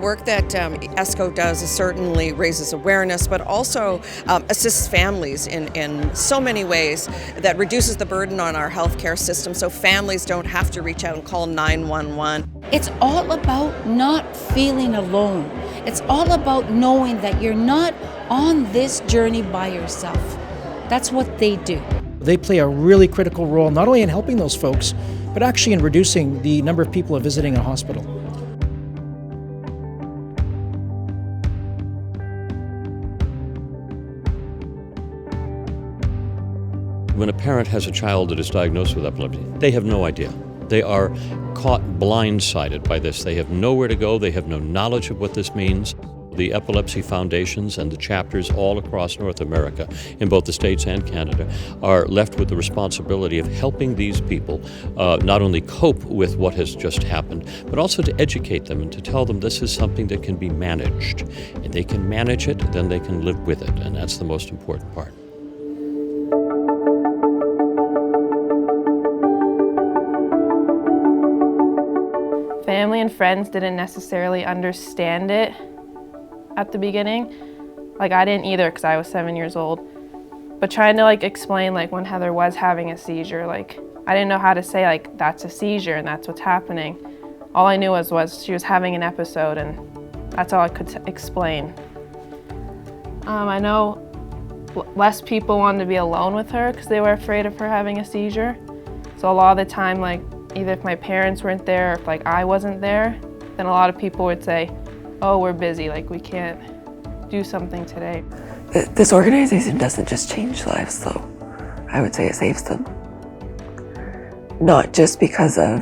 work that ESCO does certainly raises awareness, but also assists families in so many ways that reduces the burden on our healthcare system so families don't have to reach out and call 911. It's all about not feeling alone. It's all about knowing that you're not on this journey by yourself. That's what they do. They play a really critical role not only in helping those folks, but actually in reducing the number of people visiting a hospital. When a parent has a child that is diagnosed with epilepsy, they have no idea. They are caught blindsided by this. They have nowhere to go. They have no knowledge of what this means. The epilepsy foundations and the chapters all across North America, in both the States and Canada, are left with the responsibility of helping these people not only cope with what has just happened, but also to educate them and to tell them this is something that can be managed. And they can manage it, then they can live with it, and that's the most important part. Family and friends didn't necessarily understand it at the beginning. Like, I didn't either because I was 7 years old. But trying to explain when Heather was having a seizure, I didn't know how to say that's a seizure and that's what's happening. All I knew was she was having an episode, and that's all I could explain. I know less people wanted to be alone with her because they were afraid of her having a seizure. So a lot of the time, either if my parents weren't there or if I wasn't there, then a lot of people would say, oh, we're busy, we can't do something today. This organization doesn't just change lives, though. I would say it saves them. Not just because of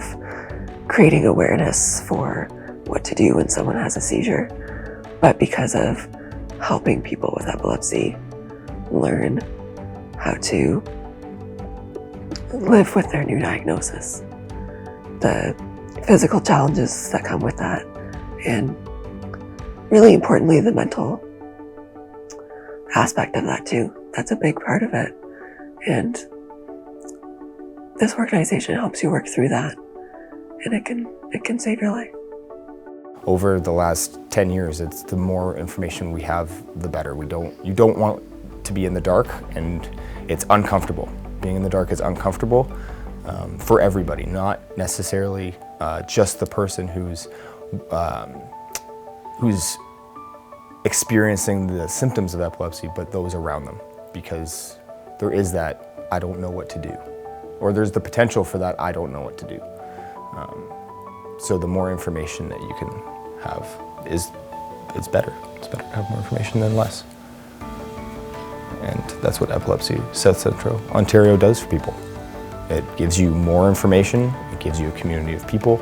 creating awareness for what to do when someone has a seizure, but because of helping people with epilepsy learn how to live with their new diagnosis. The physical challenges that come with that, and really importantly, the mental aspect of that too. That's a big part of it. And this organization helps you work through that, and it can save your life. Over the last 10 years, it's the more information we have, the better. You don't want to be in the dark, and it's uncomfortable. Being in the dark is uncomfortable for everybody, not necessarily just the person who's experiencing the symptoms of epilepsy, but those around them, because there is that I don't know what to do, or there's the potential for that I don't know what to do. So the more information that you can have it's better. It's better to have more information than less. And that's what Epilepsy South Central Ontario does for people. It gives you more information, it gives you a community of people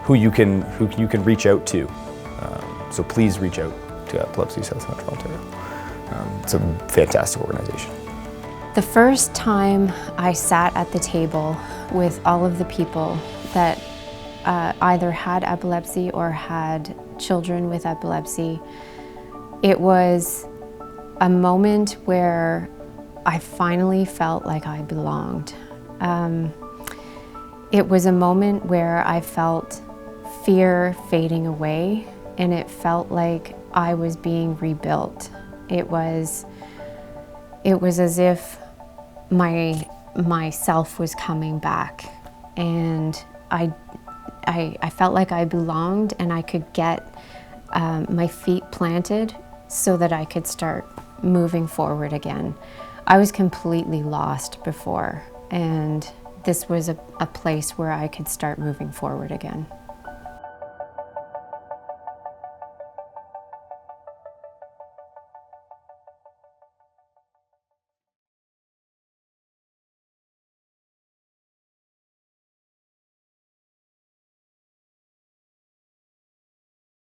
who you can reach out to. So please reach out to Epilepsy South Central Ontario. It's a fantastic organization. The first time I sat at the table with all of the people that either had epilepsy or had children with epilepsy, it was a moment where I finally felt like I belonged. It was a moment where I felt fear fading away, and it felt like I was being rebuilt. It was as if myself was coming back, and I felt like I belonged, and I could get my feet planted so that I could start moving forward again. I was completely lost before, and this was a place where I could start moving forward again.